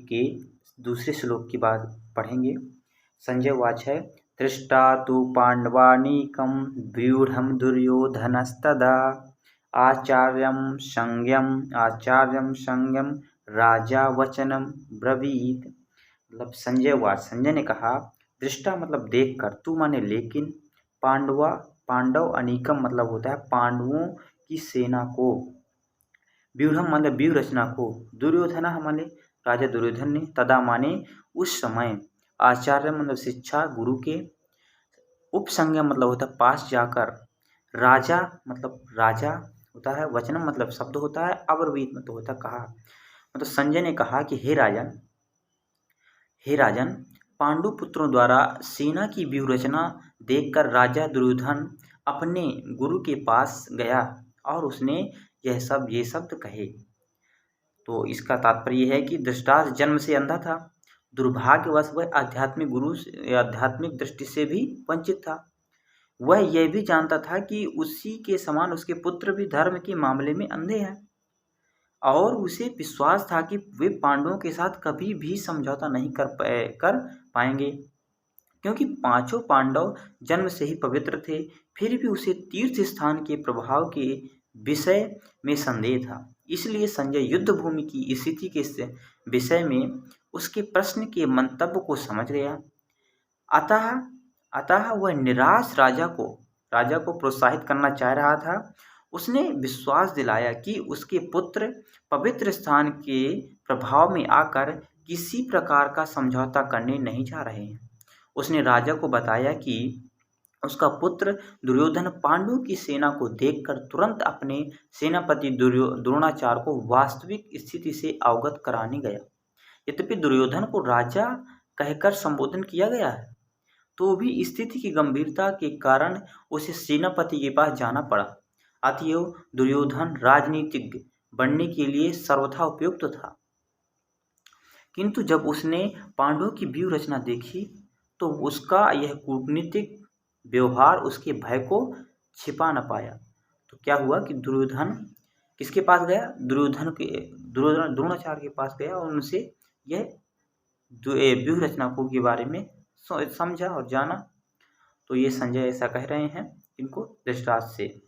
के दूसरे श्लोक की बात पढ़ेंगे। संजय उवाच है, दृष्टा तु पाण्डवानीकं व्यूढं दुर्योधनस्तदा आचार्यं संज्ञं राजा वचनं ब्रवीत। मतलब संजय उवाच, संजय ने कहा, दृष्टा मतलब देख कर, तू माने लेकिन, पांडव अनीकम मतलब होता है पांडवों की सेना को, व्यूढ़म मतलब व्यूह रचना को, दुर्योधन माने राजा दुर्योधन ने, तदा माने उस समय, आचार्य मतलब शिक्षा गुरु के, उपसंज्ञा मतलब होता है पास जाकर, राजा मतलब राजा होता है, वचनम मतलब शब्द होता है, अब्रवीत मतलब होता है कहा। मतलब संजय ने कहा कि हे राजन, पांडु पुत्रों द्वारा सेना की व्यूह रचना देखकर राजा दुर्योधन अपने गुरु के पास गया और उसने ये शब्द कहे। तो इसका तात्पर्य है कि धृतराष्ट्र जन्म से अंधा था, दुर्भाग्यवश वह आध्यात्मिक दृष्टि से भी वंचित था। वह यह भी जानता था कि उसी के समान उसके पुत्र भी धर्म के मामले में अंधे हैं, और उसे विश्वास था कि वे पांडवों के साथ कभी भी समझौता नहीं कर पाएंगे, क्योंकि पांचों पांडव जन्म से ही पवित्र थे। फिर भी उसे तीर्थ स्थान के प्रभाव के विषय में संदेह था। इसलिए संजय युद्ध भूमि की स्थिति के विषय में उसके प्रश्न के मंतव्य को समझ गया। अतः वह निराश राजा को प्रोत्साहित करना चाह रहा था। उसने विश्वास दिलाया कि उसके पुत्र पवित्र स्थान के प्रभाव में आकर किसी प्रकार का समझौता करने नहीं जा रहे हैं। उसने राजा को बताया कि उसका पुत्र दुर्योधन पांडवों की सेना को देखकर तुरंत अपने सेनापति द्रोणाचार्य को वास्तविक स्थिति से अवगत कराने गया। यद्यपि दुर्योधन को राजा कहकर संबोधन किया गया है, तो भी स्थिति की गंभीरता के कारण उसे सेनापति के पास जाना पड़ा। अतएव दुर्योधन राजनीतिज्ञ बनने के लिए सर्वथा उपयुक्त था। किंतु जब उसने पांडवों की व्यूह रचना देखी, तो उसका यह कूटनीतिक व्यवहार उसके भय को छिपा न पाया। तो क्या हुआ कि दुर्योधन किसके पास गया? द्रोणाचार्य के पास गया और उनसे यह व्यूह रचना को के बारे में समझा और जाना। तो ये संजय ऐसा कह रहे हैं इनको धृतराष्ट्र से।